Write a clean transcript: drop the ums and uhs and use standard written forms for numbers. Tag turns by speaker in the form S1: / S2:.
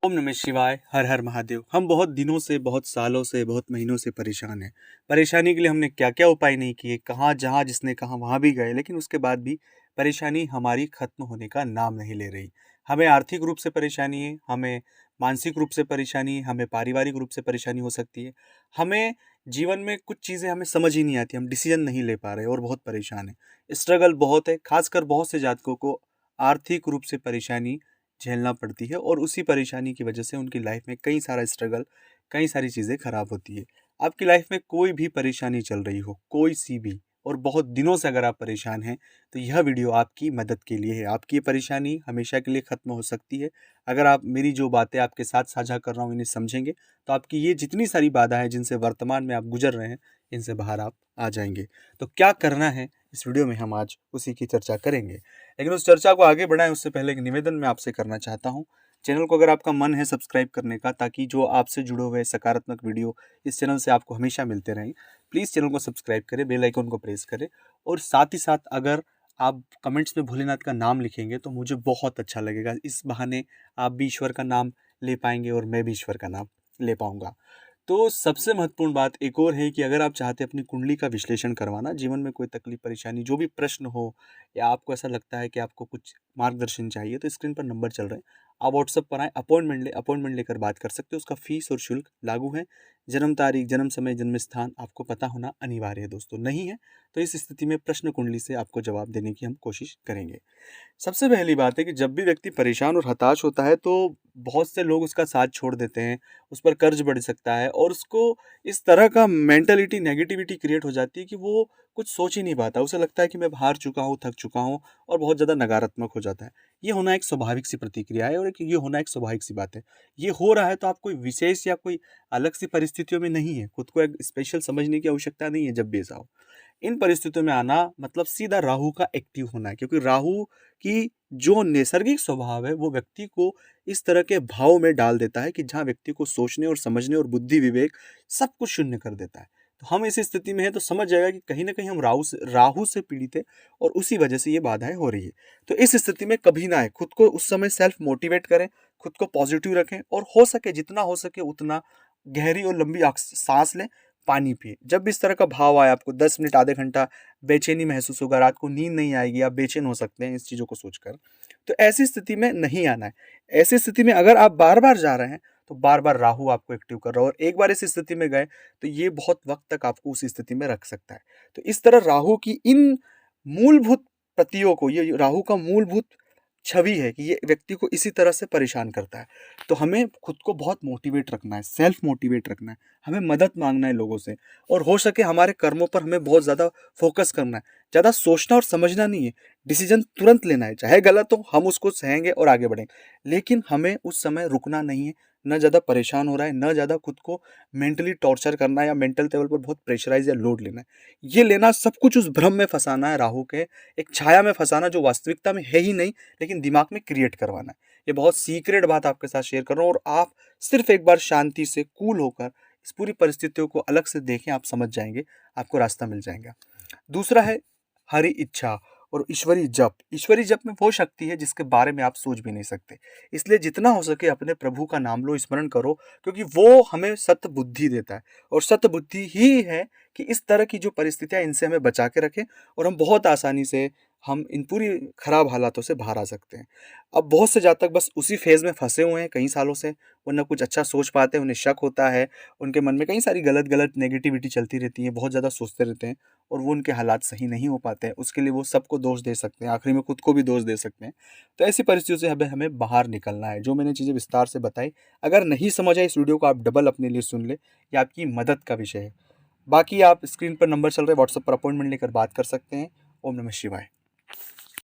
S1: ओम नमः शिवाय। हर हर महादेव। हम बहुत दिनों से, बहुत सालों से, बहुत महीनों से परेशान हैं। परेशानी के लिए हमने क्या क्या उपाय नहीं किए, कहाँ जहाँ जिसने कहा वहाँ भी गए, लेकिन उसके बाद भी परेशानी हमारी खत्म होने का नाम नहीं ले रही। हमें आर्थिक रूप से परेशानी है, हमें मानसिक रूप से परेशानी है, हमें पारिवारिक रूप से परेशानी हो सकती है। हमें जीवन में कुछ चीज़ें हमें समझ ही नहीं आती, हम डिसीजन नहीं ले पा रहे और बहुत परेशान है। स्ट्रगल बहुत है, खासकर बहुत से जातकों को आर्थिक रूप से परेशानी झेलना पड़ती है और उसी परेशानी की वजह से उनकी लाइफ में कई सारा स्ट्रगल, कई सारी चीज़ें खराब होती है। आपकी लाइफ में कोई भी परेशानी चल रही हो, कोई सी भी, और बहुत दिनों से अगर आप परेशान हैं, तो यह वीडियो आपकी मदद के लिए है। आपकी ये परेशानी हमेशा के लिए ख़त्म हो सकती है। अगर आप मेरी जो बातें आपके साथ साझा कर रहा हूँ इन्हें समझेंगे, तो आपकी ये जितनी सारी बाधा है जिनसे वर्तमान में आप गुजर रहे हैं, इनसे बाहर आप आ जाएंगे। तो क्या करना है, इस वीडियो में हम आज उसी की चर्चा करेंगे। लेकिन उस चर्चा को आगे बढ़ाएं उससे पहले एक निवेदन मैं आपसे करना चाहता हूं। चैनल को अगर आपका मन है सब्सक्राइब करने का, ताकि जो आपसे जुड़े हुए सकारात्मक वीडियो इस चैनल से आपको हमेशा मिलते रहें, प्लीज़ चैनल को सब्सक्राइब करें, बेल आइकन को प्रेस करें। और साथ ही साथ अगर आप कमेंट्स में भोलेनाथ का नाम लिखेंगे तो मुझे बहुत अच्छा लगेगा। इस बहाने आप भी ईश्वर का नाम ले पाएंगे और मैं भी ईश्वर का नाम ले पाऊंगा। तो सबसे महत्वपूर्ण बात एक और है कि अगर आप चाहते हैं अपनी कुंडली का विश्लेषण करवाना, जीवन में कोई तकलीफ परेशानी जो भी प्रश्न हो, या आपको ऐसा लगता है कि आपको कुछ मार्गदर्शन चाहिए, तो स्क्रीन पर नंबर चल रहे हैं, आप व्हाट्सअप पर आए, अपॉइंटमेंट लेकर बात कर सकते हो। उसका फीस और शुल्क लागू है। जन्म तारीख, जन्म समय, जन्म स्थान आपको पता होना अनिवार्य है दोस्तों। नहीं है तो इस स्थिति में प्रश्न कुंडली से आपको जवाब देने की हम कोशिश करेंगे। सबसे पहली बात है कि जब भी व्यक्ति परेशान और हताश होता है तो बहुत से लोग उसका साथ छोड़ देते हैं, उस पर कर्ज बढ़ सकता है और उसको इस तरह का मेंटलिटी, नेगेटिविटी क्रिएट हो जाती है कि वो कुछ सोच ही नहीं पाता। उसे लगता है कि मैं हार चुका हूँ, थक चुका हूँ, और बहुत ज़्यादा नकारात्मक हो जाता है। ये होना एक स्वाभाविक सी प्रतिक्रिया है और ये होना एक स्वाभाविक सी बात है। ये हो रहा है तो आप कोई विशेष या कोई अलग सी परिस्थितियों में नहीं है, खुद को एक स्पेशल समझने की आवश्यकता नहीं है। जब भी ऐसा हो, इन परिस्थितियों में आना मतलब सीधा राहु का एक्टिव होना है, क्योंकि राहु की जो नैसर्गिक स्वभाव है वो व्यक्ति को इस तरह के भाव में डाल देता है कि जहाँ व्यक्ति को सोचने और समझने और बुद्धि विवेक सब कुछ शून्य कर देता है। तो हम इस स्थिति में हैं तो समझ जाएगा कि कहीं ना कहीं हम राहु से पीड़ित है और उसी वजह से ये बाधाएं हो रही है। तो इस स्थिति में कभी ना आए, खुद को उस समय सेल्फ मोटिवेट करें, खुद को पॉजिटिव रखें और हो सके जितना हो सके उतना गहरी और लंबी सांस लें, पानी पिए। जब भी इस तरह का भाव आए, आपको 10 मिनट, आधे घंटा बेचैनी महसूस होगा, रात को नींद नहीं आएगी, आप बेचैन हो सकते हैं इस चीज़ों को सोचकर, तो ऐसी स्थिति में नहीं आना है। ऐसी स्थिति में अगर आप बार बार जा रहे हैं तो बार बार राहु आपको एक्टिव कर रहा है, और एक बार इस स्थिति में गए तो ये बहुत वक्त तक आपको उस स्थिति में रख सकता है। तो इस तरह राहु की इन मूलभूत प्रतियों को, ये राहु का मूलभूत छवि है कि ये व्यक्ति को इसी तरह से परेशान करता है। तो हमें खुद को बहुत मोटिवेट रखना है, सेल्फ मोटिवेट रखना है, हमें मदद मांगना है लोगों से, और हो सके हमारे कर्मों पर हमें बहुत ज़्यादा फोकस करना है। ज़्यादा सोचना और समझना नहीं है, डिसीजन तुरंत लेना है। चाहे गलत हो, हम उसको सहेंगे और आगे बढ़ेंगे, लेकिन हमें उस समय रुकना नहीं है। न ज़्यादा परेशान हो रहा है, न ज़्यादा खुद को मेंटली टॉर्चर करना है या मेंटल लेवल पर बहुत प्रेशराइज या लोड लेना है। ये लेना सब कुछ उस भ्रम में फंसाना है, राहु के एक छाया में फंसाना जो वास्तविकता में है ही नहीं, लेकिन दिमाग में क्रिएट करवाना है। ये बहुत सीक्रेट बात आपके साथ शेयर कर रहा हूँ, और आप सिर्फ एक बार शांति से कूल होकर इस पूरी परिस्थितियों को अलग से देखें, आप समझ जाएंगे, आपको रास्ता मिल जाएगा। दूसरा है हरि इच्छा और ईश्वरी जप। ईश्वरी जप में वो शक्ति है जिसके बारे में आप सोच भी नहीं सकते। इसलिए जितना हो सके अपने प्रभु का नाम लो, स्मरण करो, क्योंकि वो हमें सत्य बुद्धि देता है, और सत्य बुद्धि ही है कि इस तरह की जो परिस्थितियां, इनसे हमें बचा के रखें और हम बहुत आसानी से हम इन पूरी खराब हालातों से बाहर आ सकते हैं। अब बहुत से जातक बस उसी फेज में फंसे हुए हैं कई सालों से, वो न कुछ अच्छा सोच पाते हैं, उन्हें शक होता है, उनके मन में कई सारी गलत गलत नेगेटिविटी चलती रहती है, बहुत ज़्यादा सोचते रहते हैं और वो उनके हालात सही नहीं हो पाते हैं। उसके लिए वो सबको दोष दे सकते हैं, आखिरी में खुद को भी दोष दे सकते हैं। तो ऐसी परिस्थितियों से हमें बाहर निकलना है। जो मैंने चीज़ें विस्तार से बताई, अगर नहीं समझ आए इस वीडियो को आप डबल अपने लिए सुन ले, ये आपकी मदद का विषय है। बाकी आप स्क्रीन पर नंबर चल रहे हैं, व्हाट्सएप पर अपॉइंटमेंट लेकर बात कर सकते हैं। ओम नमः शिवाय।